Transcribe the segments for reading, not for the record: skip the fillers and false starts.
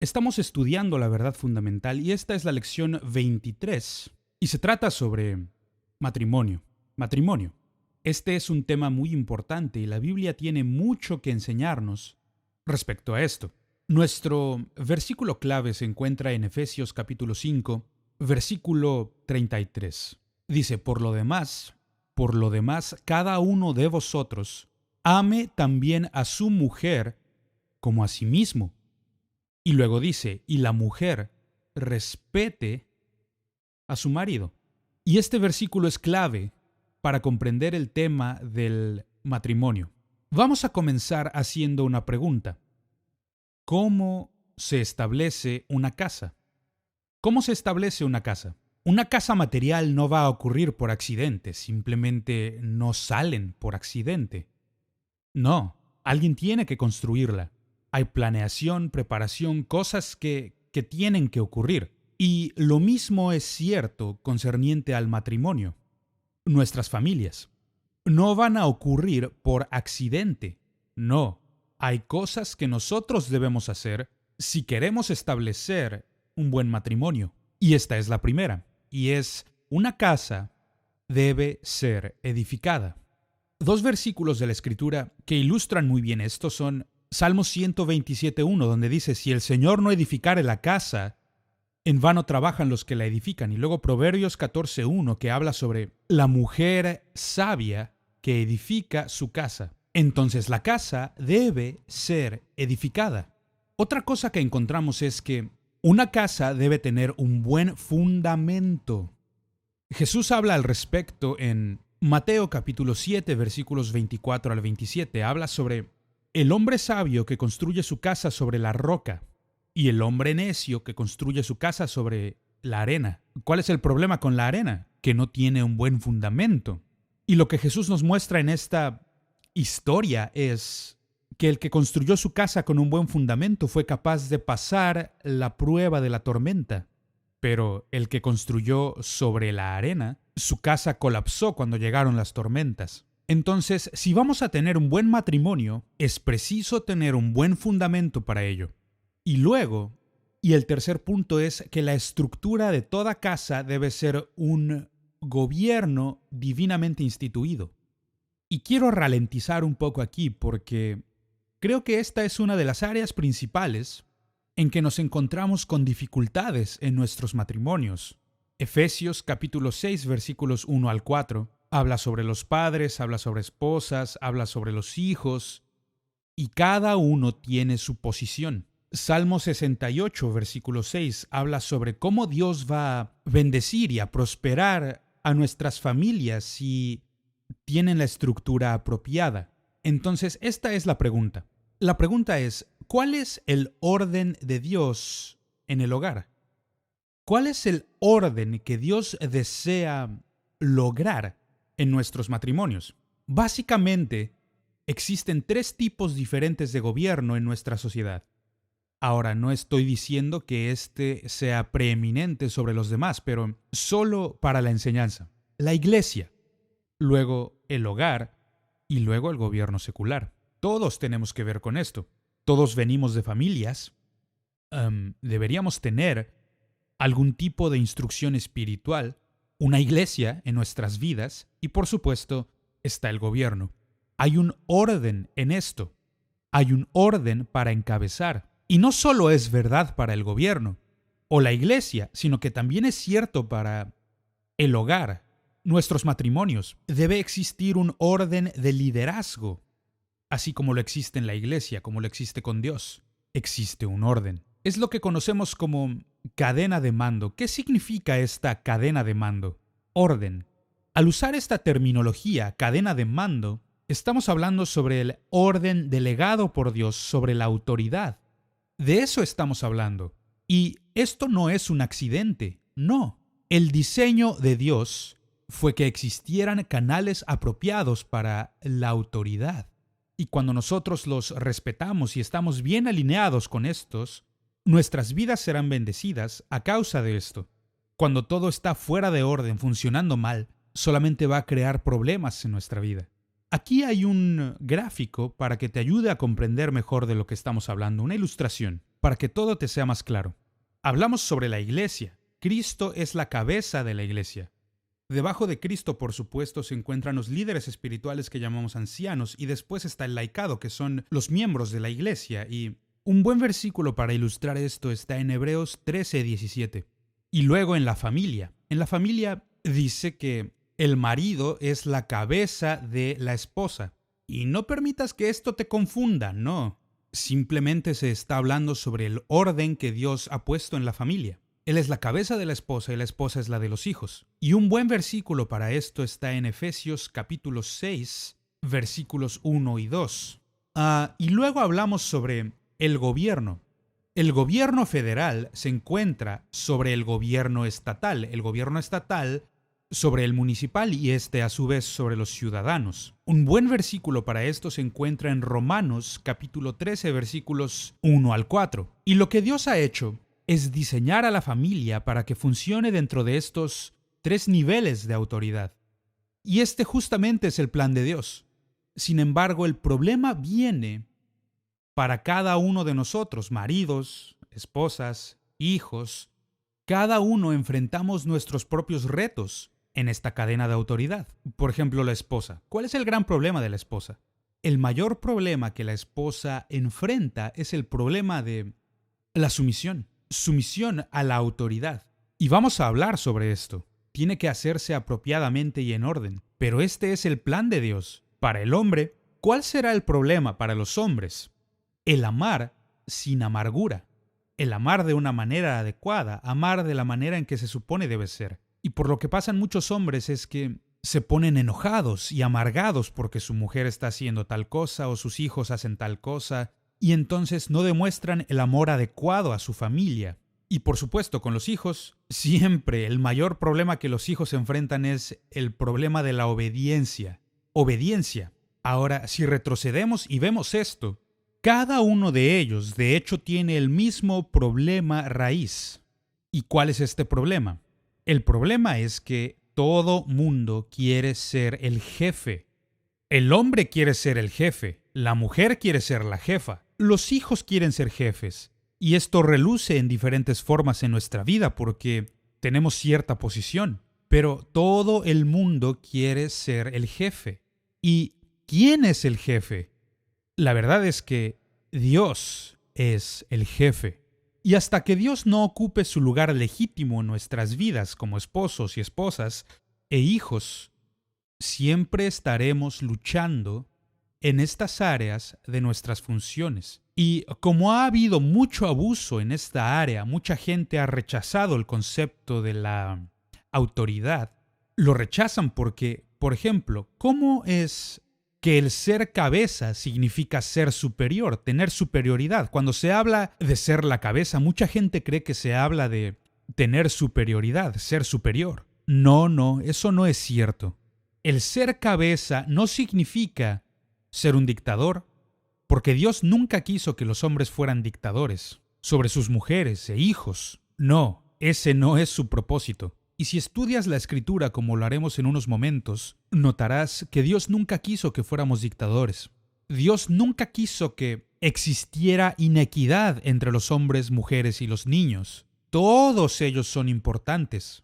Estamos estudiando la verdad fundamental y esta es la lección 23 y se trata sobre matrimonio. Matrimonio. Este es un tema muy importante y la Biblia tiene mucho que enseñarnos respecto a esto. Nuestro versículo clave se encuentra en Efesios capítulo 5, versículo 33. Dice, por lo demás, cada uno de vosotros ame también a su mujer como a sí mismo. Y luego dice, y la mujer respete a su marido. Y este versículo es clave para comprender el tema del matrimonio. Vamos a comenzar haciendo una pregunta. ¿Cómo se establece una casa? ¿Cómo se establece una casa? Una casa material no va a ocurrir por accidente, simplemente no salen por accidente. No, alguien tiene que construirla. Hay planeación, preparación, cosas que tienen que ocurrir. Y lo mismo es cierto concerniente al matrimonio. Nuestras familias no van a ocurrir por accidente. No, hay cosas que nosotros debemos hacer si queremos establecer un buen matrimonio. Y esta es la primera. Y es, una casa debe ser edificada. Dos versículos de la Escritura que ilustran muy bien esto son Salmos 127:1, donde dice, si el Señor no edificare la casa, en vano trabajan los que la edifican. Y luego Proverbios 14:1, que habla sobre la mujer sabia que edifica su casa. Entonces la casa debe ser edificada. Otra cosa que encontramos es que una casa debe tener un buen fundamento. Jesús habla al respecto en Mateo capítulo 7, versículos 24 al 27. Habla sobre el hombre sabio que construye su casa sobre la roca y el hombre necio que construye su casa sobre la arena. ¿Cuál es el problema con la arena? Que no tiene un buen fundamento. Y lo que Jesús nos muestra en esta historia es que el que construyó su casa con un buen fundamento fue capaz de pasar la prueba de la tormenta. Pero el que construyó sobre la arena, su casa colapsó cuando llegaron las tormentas. Entonces, si vamos a tener un buen matrimonio, es preciso tener un buen fundamento para ello. Y luego, y el tercer punto es que la estructura de toda casa debe ser un gobierno divinamente instituido. Y quiero ralentizar un poco aquí porque creo que esta es una de las áreas principales en que nos encontramos con dificultades en nuestros matrimonios. Efesios capítulo 6, versículos 1 al 4, habla sobre los padres, habla sobre esposas, habla sobre los hijos, y cada uno tiene su posición. Salmo 68, versículo 6, habla sobre cómo Dios va a bendecir y a prosperar a nuestras familias si tienen la estructura apropiada. Entonces, esta es la pregunta. La pregunta es, ¿cuál es el orden de Dios en el hogar? ¿Cuál es el orden que Dios desea lograr en nuestros matrimonios? Básicamente, existen tres tipos diferentes de gobierno en nuestra sociedad. Ahora, no estoy diciendo que este sea preeminente sobre los demás, pero solo para la enseñanza. La iglesia, luego el hogar y luego el gobierno secular. Todos tenemos que ver con esto. Todos venimos de familias. Deberíamos tener algún tipo de instrucción espiritual, una iglesia en nuestras vidas y, por supuesto, está el gobierno. Hay un orden en esto. Hay un orden para encabezar. Y no solo es verdad para el gobierno o la iglesia, sino que también es cierto para el hogar, nuestros matrimonios. Debe existir un orden de liderazgo, así como lo existe en la iglesia, como lo existe con Dios. Existe un orden. Es lo que conocemos como cadena de mando. ¿Qué significa esta cadena de mando? Orden. Al usar esta terminología, cadena de mando, estamos hablando sobre el orden delegado por Dios sobre la autoridad. De eso estamos hablando. Y esto no es un accidente, no. El diseño de Dios fue que existieran canales apropiados para la autoridad. Y cuando nosotros los respetamos y estamos bien alineados con estos, nuestras vidas serán bendecidas a causa de esto. Cuando todo está fuera de orden, funcionando mal, solamente va a crear problemas en nuestra vida. Aquí hay un gráfico para que te ayude a comprender mejor de lo que estamos hablando, una ilustración. para que todo te sea más claro. Hablamos sobre la iglesia. Cristo es la cabeza de la iglesia. Debajo de Cristo, por supuesto, se encuentran los líderes espirituales que llamamos ancianos, y después está el laicado, que son los miembros de la iglesia. Y un buen versículo para ilustrar esto está en Hebreos 13:17. Y luego en la familia. En la familia dice que el marido es la cabeza de la esposa. Y no permitas que esto te confunda, no. Simplemente se está hablando sobre el orden que Dios ha puesto en la familia. Él es la cabeza de la esposa y la esposa es la de los hijos. Y un buen versículo para esto está en Efesios capítulo 6, versículos 1 y 2. Y luego hablamos sobre el gobierno. El gobierno federal se encuentra sobre el gobierno estatal sobre el municipal y a su vez sobre los ciudadanos. Un buen versículo para esto se encuentra en Romanos capítulo 13, versículos 1 al 4. Y lo que Dios ha hecho es diseñar a la familia para que funcione dentro de estos 3 niveles de autoridad. Y este justamente es el plan de Dios. Sin embargo, el problema viene para cada uno de nosotros, maridos, esposas, hijos. Cada uno enfrentamos nuestros propios retos en esta cadena de autoridad. Por ejemplo, la esposa. ¿Cuál es el gran problema de la esposa? El mayor problema que la esposa enfrenta es el problema de la sumisión. Sumisión a la autoridad. Y vamos a hablar sobre esto. Tiene que hacerse apropiadamente y en orden. Pero este es el plan de Dios. Para el hombre, ¿cuál será el problema para los hombres? El amar sin amargura. El amar de una manera adecuada. Amar de la manera en que se supone debe ser. Y por lo que pasan muchos hombres es que se ponen enojados y amargados porque su mujer está haciendo tal cosa o sus hijos hacen tal cosa. Y entonces no demuestran el amor adecuado a su familia. Y por supuesto, con los hijos, siempre el mayor problema que los hijos enfrentan es el problema de la obediencia. Obediencia. Ahora, si retrocedemos y vemos esto, cada uno de ellos, de hecho, tiene el mismo problema raíz. ¿Y cuál es este problema? El problema es que todo mundo quiere ser el jefe. El hombre quiere ser el jefe. La mujer quiere ser la jefa. Los hijos quieren ser jefes, y esto reluce en diferentes formas en nuestra vida porque tenemos cierta posición, pero todo el mundo quiere ser el jefe. ¿Y quién es el jefe? La verdad es que Dios es el jefe. Y hasta que Dios no ocupe su lugar legítimo en nuestras vidas como esposos y esposas e hijos, siempre estaremos luchando en estas áreas de nuestras funciones. Y como ha habido mucho abuso en esta área, mucha gente ha rechazado el concepto de la autoridad. Lo rechazan porque, por ejemplo, ¿cómo es que el ser cabeza significa ser superior, tener superioridad? Cuando se habla de ser la cabeza, mucha gente cree que se habla de tener superioridad, ser superior. No, eso no es cierto. El ser cabeza no significa ser un dictador, porque Dios nunca quiso que los hombres fueran dictadores sobre sus mujeres e hijos. No, ese no es su propósito. Y si estudias la Escritura como lo haremos en unos momentos, notarás que Dios nunca quiso que fuéramos dictadores. Dios nunca quiso que existiera inequidad entre los hombres, mujeres y los niños. Todos ellos son importantes.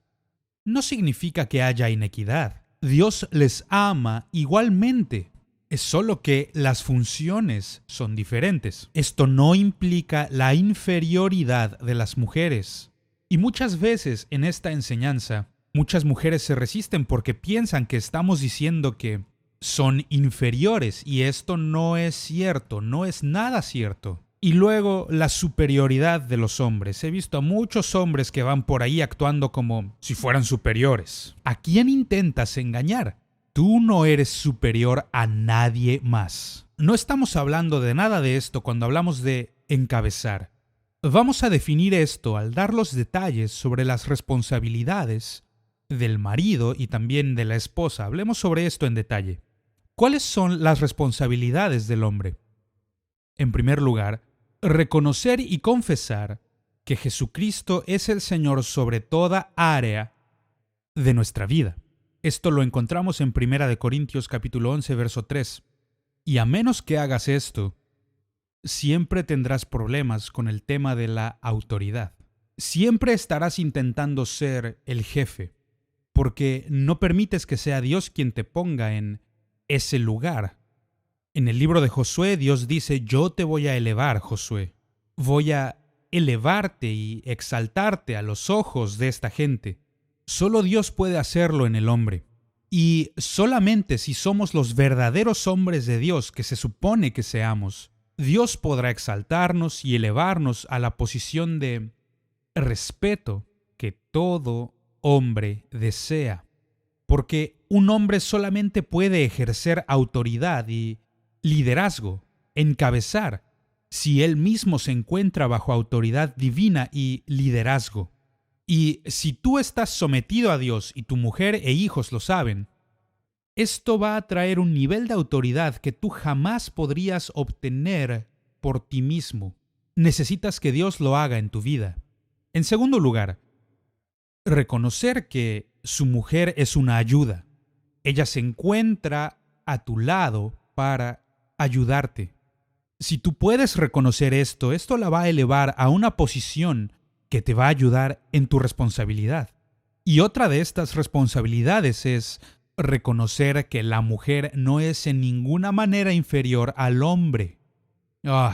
No significa que haya inequidad. Dios les ama igualmente. Es solo que las funciones son diferentes. Esto no implica la inferioridad de las mujeres. Y muchas veces en esta enseñanza, muchas mujeres se resisten porque piensan que estamos diciendo que son inferiores, y esto no es cierto, no es nada cierto. Y luego la superioridad de los hombres. He visto a muchos hombres que van por ahí actuando como si fueran superiores. ¿A quién intentas engañar? Tú no eres superior a nadie más. No estamos hablando de nada de esto cuando hablamos de encabezar. Vamos a definir esto al dar los detalles sobre las responsabilidades del marido y también de la esposa. Hablemos sobre esto en detalle. ¿Cuáles son las responsabilidades del hombre? En primer lugar, reconocer y confesar que Jesucristo es el Señor sobre toda área de nuestra vida. Esto lo encontramos en 1 Corintios capítulo 11, verso 3. Y a menos que hagas esto, siempre tendrás problemas con el tema de la autoridad. Siempre estarás intentando ser el jefe, porque no permites que sea Dios quien te ponga en ese lugar. En el libro de Josué, Dios dice: yo te voy a elevar, Josué. Voy a elevarte y exaltarte a los ojos de esta gente. Solo Dios puede hacerlo en el hombre. Y solamente si somos los verdaderos hombres de Dios que se supone que seamos, Dios podrá exaltarnos y elevarnos a la posición de respeto que todo hombre desea. Porque un hombre solamente puede ejercer autoridad y liderazgo, encabezar, si él mismo se encuentra bajo autoridad divina y liderazgo. Y si tú estás sometido a Dios y tu mujer e hijos lo saben, esto va a traer un nivel de autoridad que tú jamás podrías obtener por ti mismo. Necesitas que Dios lo haga en tu vida. En segundo lugar, reconocer que su mujer es una ayuda. Ella se encuentra a tu lado para ayudarte. Si tú puedes reconocer esto, esto la va a elevar a una posición que te va a ayudar en tu responsabilidad. Y otra de estas responsabilidades es reconocer que la mujer no es en ninguna manera inferior al hombre.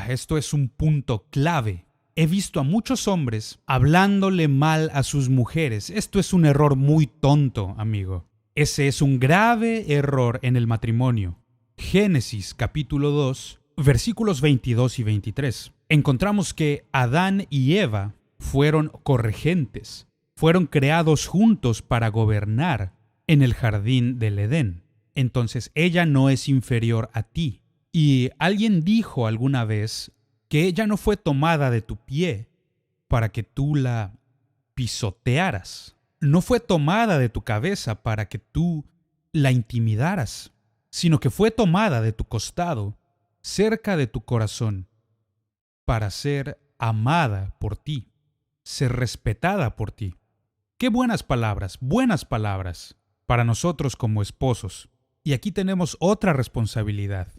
Esto es un punto clave. He visto a muchos hombres hablándole mal a sus mujeres. Esto es un error muy tonto, amigo. Ese es un grave error en el matrimonio. Génesis capítulo 2, versículos 22 y 23. Encontramos que Adán y Eva fueron corregentes, fueron creados juntos para gobernar en el jardín del Edén. Entonces ella no es inferior a ti. Y alguien dijo alguna vez que ella no fue tomada de tu pie para que tú la pisotearas. No fue tomada de tu cabeza para que tú la intimidaras, sino que fue tomada de tu costado, cerca de tu corazón, para ser amada por ti, ser respetada por ti. Qué buenas palabras para nosotros como esposos. Y aquí tenemos otra responsabilidad.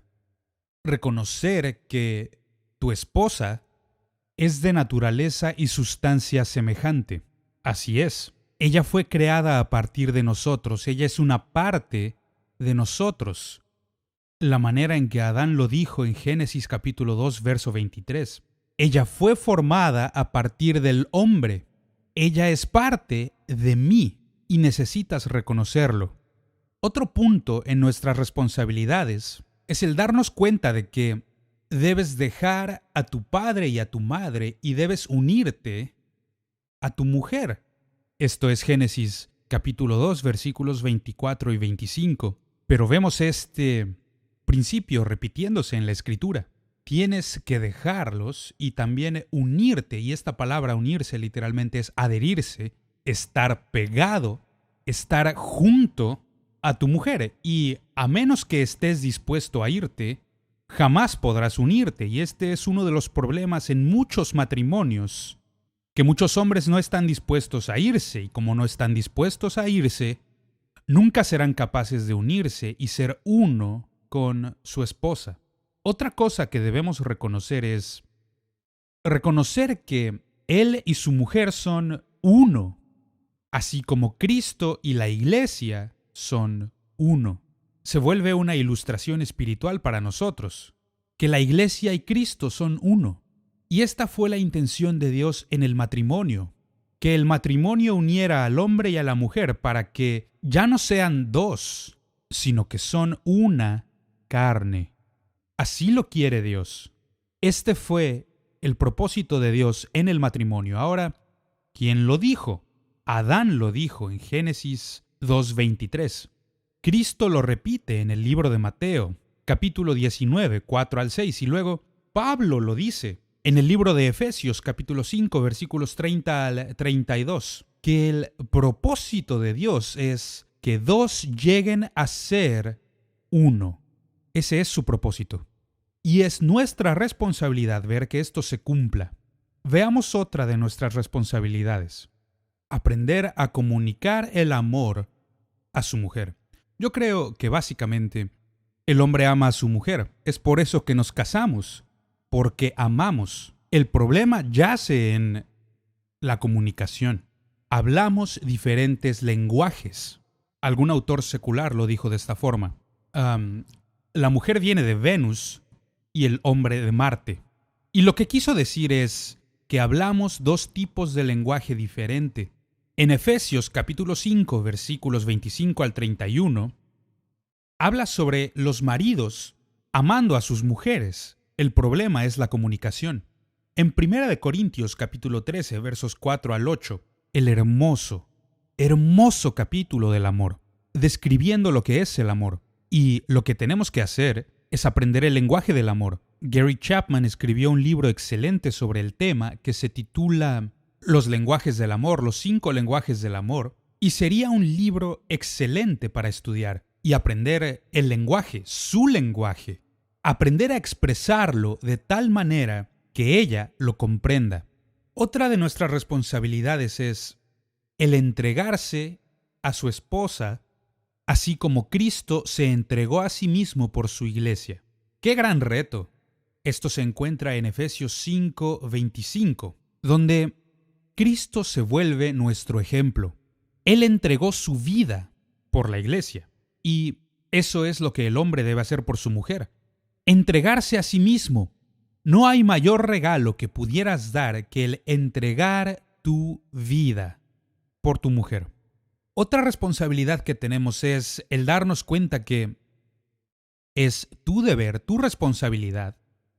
Reconocer que tu esposa es de naturaleza y sustancia semejante. Así es. Ella fue creada a partir de nosotros. Ella es una parte de nosotros. La manera en que Adán lo dijo en Génesis capítulo 2, verso 23. Ella fue formada a partir del hombre. Ella es parte de mí y necesitas reconocerlo. Otro punto en nuestras responsabilidades es el darnos cuenta de que debes dejar a tu padre y a tu madre y debes unirte a tu mujer. Esto es Génesis capítulo 2, versículos 24 y 25. Pero vemos este principio repitiéndose en la Escritura. Tienes que dejarlos y también unirte, y esta palabra unirse literalmente es adherirse, estar pegado, estar junto a tu mujer. Y a menos que estés dispuesto a irte, jamás podrás unirte. Y este es uno de los problemas en muchos matrimonios, que muchos hombres no están dispuestos a irse, y como no están dispuestos a irse, nunca serán capaces de unirse y ser uno con su esposa. Otra cosa que debemos reconocer es reconocer que él y su mujer son uno, así como Cristo y la Iglesia son uno. Se vuelve una ilustración espiritual para nosotros, que la Iglesia y Cristo son uno. Y esta fue la intención de Dios en el matrimonio, que el matrimonio uniera al hombre y a la mujer para que ya no sean dos, sino que son una carne. Así lo quiere Dios. Este fue el propósito de Dios en el matrimonio. Ahora, ¿quién lo dijo? Adán lo dijo en Génesis 2:23. Cristo lo repite en el libro de Mateo, capítulo 19, 4 al 6, y luego Pablo lo dice en el libro de Efesios, capítulo 5, versículos 30 al 32, que el propósito de Dios es que dos lleguen a ser uno. Ese es su propósito. Y es nuestra responsabilidad ver que esto se cumpla. Veamos otra de nuestras responsabilidades. Aprender a comunicar el amor a su mujer. Yo creo que básicamente el hombre ama a su mujer. Es por eso que nos casamos. porque amamos. El problema yace en la comunicación. Hablamos diferentes lenguajes. Algún autor secular lo dijo de esta forma. La mujer viene de Venus y el hombre de Marte. Y lo que quiso decir es que hablamos dos tipos de lenguaje diferente. En Efesios capítulo 5, versículos 25 al 31, habla sobre los maridos amando a sus mujeres. El problema es la comunicación. En 1 Corintios capítulo 13, versos 4 al 8, el hermoso capítulo del amor, describiendo lo que es el amor. Y lo que tenemos que hacer es aprender el lenguaje del amor. Gary Chapman escribió un libro excelente sobre el tema que se titula Los lenguajes del amor, los 5 lenguajes del amor, y sería un libro excelente para estudiar y aprender el lenguaje, su lenguaje, aprender a expresarlo de tal manera que ella lo comprenda. Otra de nuestras responsabilidades es el entregarse a su esposa, así como Cristo se entregó a sí mismo por su iglesia. ¡Qué gran reto! Esto se encuentra en Efesios 5:25, donde Cristo se vuelve nuestro ejemplo. Él entregó su vida por la iglesia. Y eso es lo que el hombre debe hacer por su mujer. Entregarse a sí mismo. No hay mayor regalo que pudieras dar que el entregar tu vida por tu mujer. Otra responsabilidad que tenemos es el darnos cuenta que es tu deber, tu responsabilidad,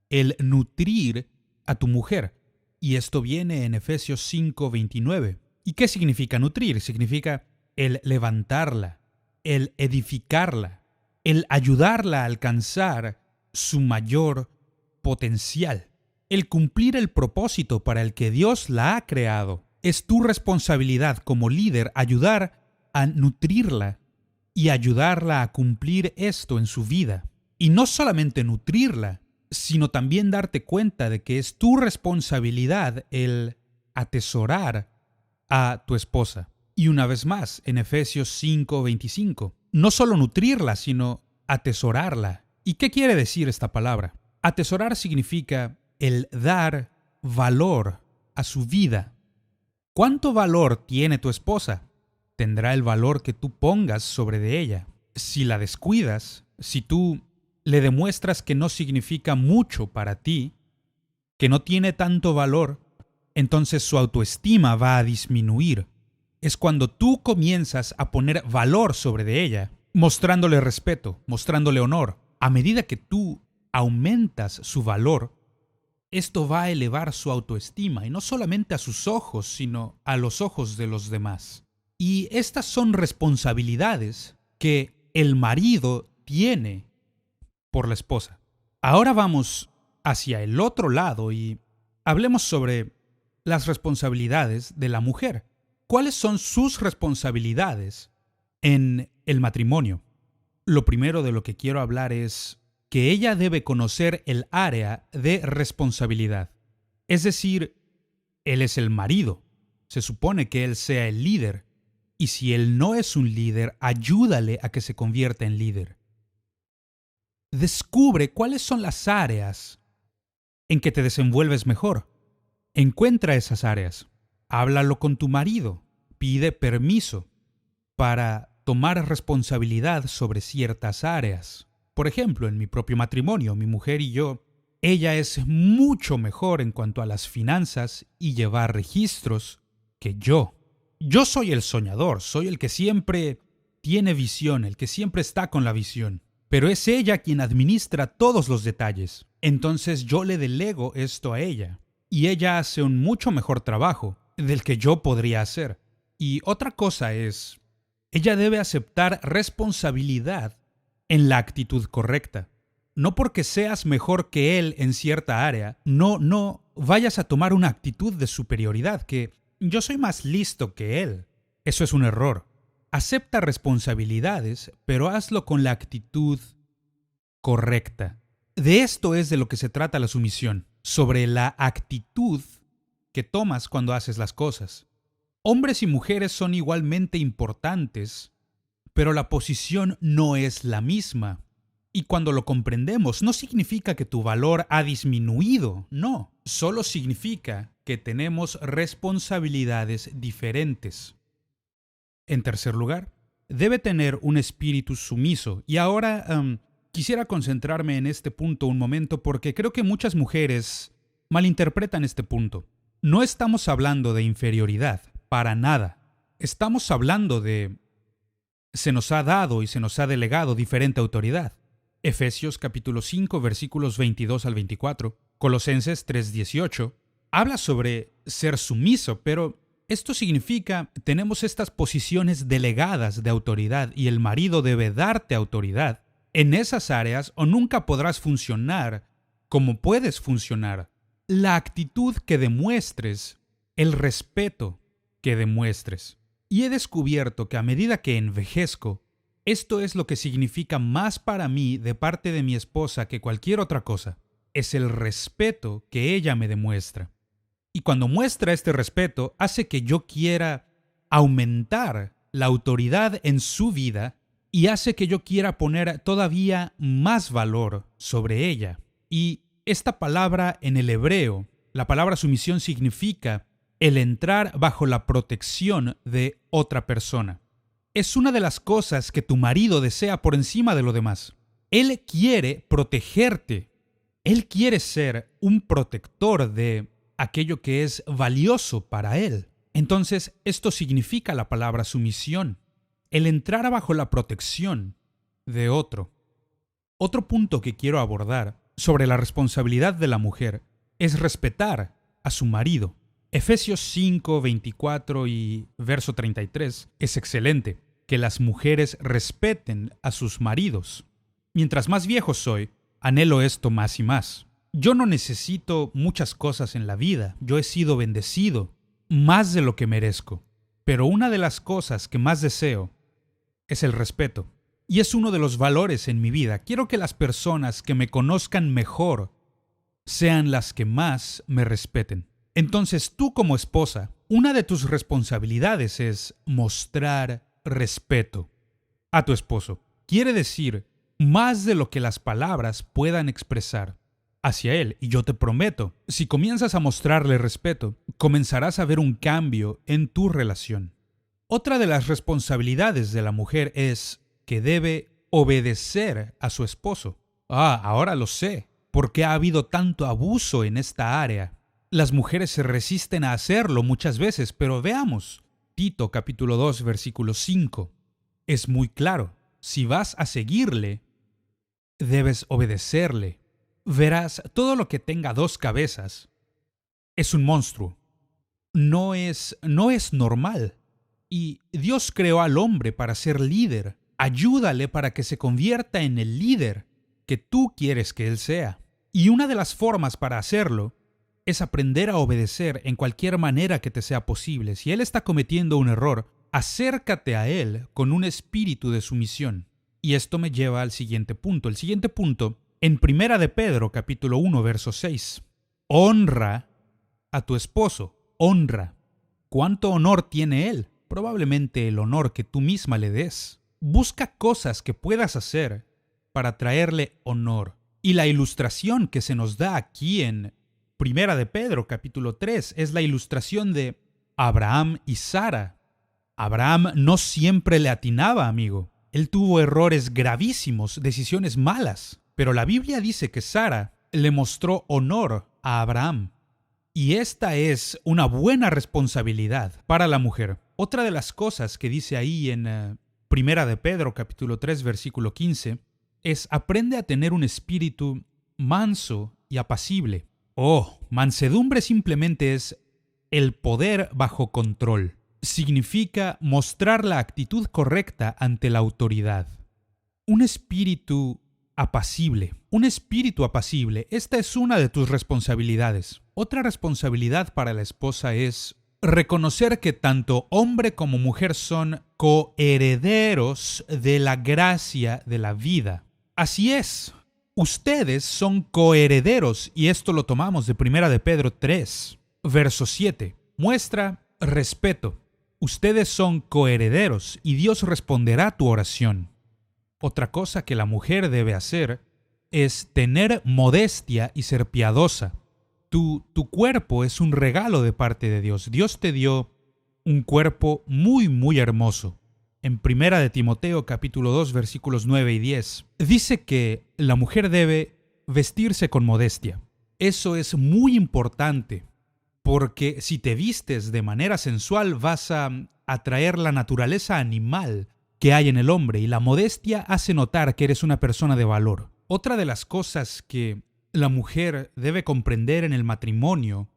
el nutrir a tu mujer. Y esto viene en Efesios 5:29. ¿Y qué significa nutrir? Significa el levantarla, el edificarla, el ayudarla a alcanzar su mayor potencial, el cumplir el propósito para el que Dios la ha creado. Es tu responsabilidad como líder ayudar a nutrirla y ayudarla a cumplir esto en su vida. Y no solamente nutrirla, sino también darte cuenta de que es tu responsabilidad el atesorar a tu esposa. Y una vez más, en Efesios 5:25, no solo nutrirla, sino atesorarla. ¿Y qué quiere decir esta palabra? Atesorar significa el dar valor a su vida. ¿Cuánto valor tiene tu esposa? Tendrá el valor que tú pongas sobre de ella. Si la descuidas, si tú le demuestras que no significa mucho para ti, que no tiene tanto valor, entonces su autoestima va a disminuir. Es cuando tú comienzas a poner valor sobre de ella, mostrándole respeto, mostrándole honor. A medida que tú aumentas su valor, esto va a elevar su autoestima, y no solamente a sus ojos, sino a los ojos de los demás. Y estas son responsabilidades que el marido tiene por la esposa. Ahora vamos hacia el otro lado y hablemos sobre las responsabilidades de la mujer. ¿Cuáles son sus responsabilidades en el matrimonio? Lo primero de lo que quiero hablar es que ella debe conocer el área de responsabilidad. Es decir, él es el marido. Se supone que él sea el líder. Y si él no es un líder, ayúdale a que se convierta en líder. Descubre cuáles son las áreas en que te desenvuelves mejor. Encuentra esas áreas. Háblalo con tu marido. Pide permiso para tomar responsabilidad sobre ciertas áreas. Por ejemplo, en mi propio matrimonio, mi mujer y yo, ella es mucho mejor en cuanto a las finanzas y llevar registros que yo. Yo soy el soñador, soy el que siempre tiene visión, el que siempre está con la visión. Pero es ella quien administra todos los detalles. Entonces yo le delego esto a ella. Y ella hace un mucho mejor trabajo del que yo podría hacer. Y otra cosa es, ella debe aceptar responsabilidad en la actitud correcta. No porque seas mejor que él en cierta área, no vayas a tomar una actitud de superioridad, que yo soy más listo que él. Eso es un error. Acepta responsabilidades, pero hazlo con la actitud correcta. De esto es de lo que se trata la sumisión, sobre la actitud que tomas cuando haces las cosas. Hombres y mujeres son igualmente importantes, pero la posición no es la misma. Y cuando lo comprendemos, no significa que tu valor ha disminuido, no, solo significa que tenemos responsabilidades diferentes. En tercer lugar, debe tener un espíritu sumiso. Y ahora quisiera concentrarme en este punto un momento porque creo que muchas mujeres malinterpretan este punto. No estamos hablando de inferioridad, para nada. Estamos hablando de se nos ha dado y se nos ha delegado diferente autoridad. Efesios capítulo 5 versículos 22 al 24, Colosenses 3:18, habla sobre ser sumiso, pero esto significa tenemos estas posiciones delegadas de autoridad y el marido debe darte autoridad en esas áreas o nunca podrás funcionar como puedes funcionar. La actitud que demuestres, el respeto que demuestres. Y he descubierto que a medida que envejezco, esto es lo que significa más para mí de parte de mi esposa que cualquier otra cosa. Es el respeto que ella me demuestra. Y cuando muestra este respeto, hace que yo quiera aumentar la autoridad en su vida y hace que yo quiera poner todavía más valor sobre ella. Y esta palabra en el hebreo, la palabra sumisión significa el entrar bajo la protección de otra persona. Es una de las cosas que tu marido desea por encima de lo demás. Él quiere protegerte. Él quiere ser un protector de aquello que es valioso para él. Entonces, esto significa la palabra sumisión. El entrar bajo la protección de otro. Otro punto que quiero abordar sobre la responsabilidad de la mujer es respetar a su marido. Efesios 5, 24 y verso 33 es excelente, que las mujeres respeten a sus maridos. Mientras más viejo soy, anhelo esto más y más. Yo no necesito muchas cosas en la vida, yo he sido bendecido, más de lo que merezco. Pero una de las cosas que más deseo es el respeto. Y es uno de los valores en mi vida. Quiero que las personas que me conozcan mejor sean las que más me respeten. Entonces tú como esposa, una de tus responsabilidades es mostrar respeto a tu esposo. Quiere decir más de lo que las palabras puedan expresar hacia él. Y yo te prometo, si comienzas a mostrarle respeto, comenzarás a ver un cambio en tu relación. Otra de las responsabilidades de la mujer es que debe obedecer a su esposo. Ahora lo sé, porque ha habido tanto abuso en esta área. Las mujeres se resisten a hacerlo muchas veces, pero veamos. Tito capítulo 2 versículo 5. Es muy claro. Si vas a seguirle, debes obedecerle. Verás, todo lo que tenga dos cabezas es un monstruo. No es normal. Y Dios creó al hombre para ser líder. Ayúdale para que se convierta en el líder que tú quieres que él sea. Y una de las formas para hacerlo es aprender a obedecer en cualquier manera que te sea posible. Si él está cometiendo un error, acércate a él con un espíritu de sumisión. Y esto me lleva al siguiente punto. El siguiente punto, en 1 de Pedro, capítulo 1, verso 6. Honra a tu esposo. Honra. ¿Cuánto honor tiene él? Probablemente el honor que tú misma le des. Busca cosas que puedas hacer para traerle honor. Y la ilustración que se nos da aquí en 1 de Pedro, capítulo 3, es la ilustración de Abraham y Sara. Abraham no siempre le atinaba, amigo. Él tuvo errores gravísimos, decisiones malas. Pero la Biblia dice que Sara le mostró honor a Abraham. Y esta es una buena responsabilidad para la mujer. Otra de las cosas que dice ahí en 1 de Pedro, capítulo 3, versículo 15, es aprende a tener un espíritu manso y apacible. Mansedumbre simplemente es el poder bajo control. Significa mostrar la actitud correcta ante la autoridad. Un espíritu apacible. Un espíritu apacible. Esta es una de tus responsabilidades. Otra responsabilidad para la esposa es reconocer que tanto hombre como mujer son coherederos de la gracia de la vida. Así es. Ustedes son coherederos y esto lo tomamos de 1 de Pedro 3, verso 7. Muestra respeto. Ustedes son coherederos y Dios responderá a tu oración. Otra cosa que la mujer debe hacer es tener modestia y ser piadosa. Tu cuerpo es un regalo de parte de Dios. Dios te dio un cuerpo muy, muy hermoso. En Primera de Timoteo, capítulo 2, versículos 9 y 10, dice que la mujer debe vestirse con modestia. Eso es muy importante, porque si te vistes de manera sensual vas a atraer la naturaleza animal que hay en el hombre, y la modestia hace notar que eres una persona de valor. Otra de las cosas que la mujer debe comprender en el matrimonio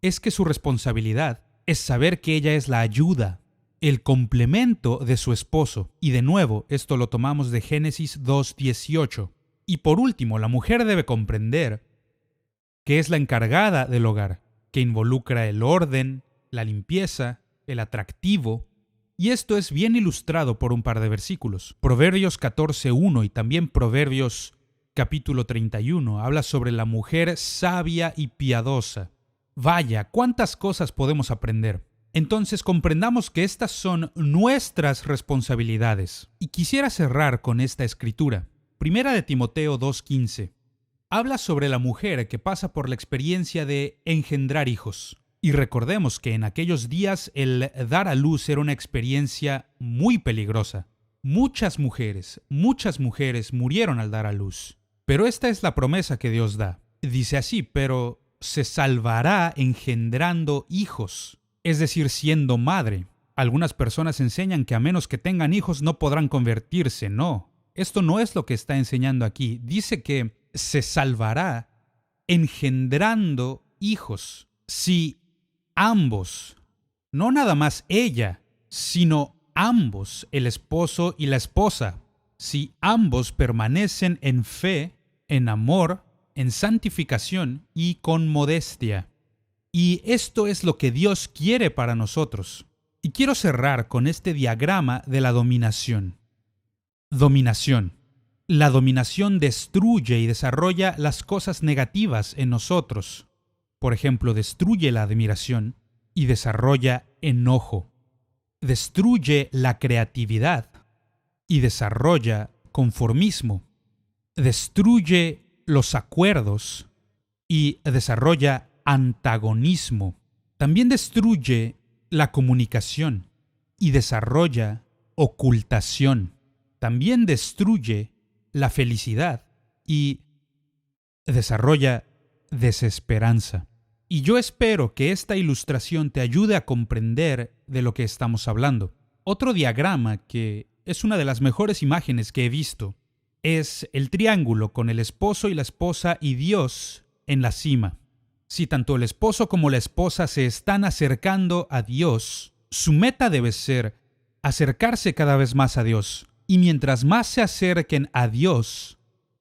es que su responsabilidad es saber que ella es la ayuda, el complemento de su esposo. Y de nuevo, esto lo tomamos de Génesis 2:18. Y por último, la mujer debe comprender que es la encargada del hogar, que involucra el orden, la limpieza, el atractivo. Y esto es bien ilustrado por un par de versículos. Proverbios 14:1 y también Proverbios capítulo 31 habla sobre la mujer sabia y piadosa. Vaya, cuántas cosas podemos aprender. Entonces comprendamos que estas son nuestras responsabilidades. Y quisiera cerrar con esta escritura. Primera de Timoteo 2:15. Habla sobre la mujer que pasa por la experiencia de engendrar hijos. Y recordemos que en aquellos días el dar a luz era una experiencia muy peligrosa. Muchas mujeres murieron al dar a luz. Pero esta es la promesa que Dios da. Dice así, pero se salvará engendrando hijos, es decir, siendo madre. Algunas personas enseñan que a menos que tengan hijos no podrán convertirse. No, esto no es lo que está enseñando aquí. Dice que se salvará engendrando hijos. Si ambos, no nada más ella, sino ambos, el esposo y la esposa, si ambos permanecen en fe, en amor, en santificación y con modestia. Y esto es lo que Dios quiere para nosotros. Y quiero cerrar con este diagrama de la dominación. Dominación. La dominación destruye y desarrolla las cosas negativas en nosotros. Por ejemplo, destruye la admiración y desarrolla enojo. Destruye la creatividad y desarrolla conformismo. Destruye los acuerdos y desarrolla antagonismo. También destruye la comunicación y desarrolla ocultación. También destruye la felicidad y desarrolla desesperanza. Y yo espero que esta ilustración te ayude a comprender de lo que estamos hablando. Otro diagrama que es una de las mejores imágenes que he visto es el triángulo con el esposo y la esposa y Dios en la cima. Si tanto el esposo como la esposa se están acercando a Dios, su meta debe ser acercarse cada vez más a Dios. Y mientras más se acerquen a Dios,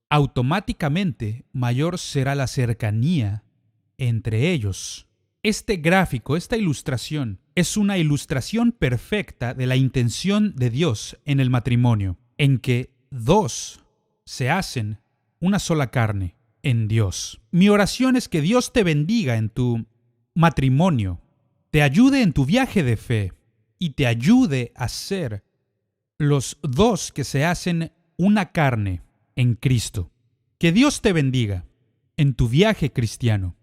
automáticamente mayor será la cercanía entre ellos. Este gráfico, esta ilustración, es una ilustración perfecta de la intención de Dios en el matrimonio, en que dos se hacen una sola carne en Dios. Mi oración es que Dios te bendiga en tu matrimonio, te ayude en tu viaje de fe y te ayude a ser los dos que se hacen una carne en Cristo. Que Dios te bendiga en tu viaje cristiano.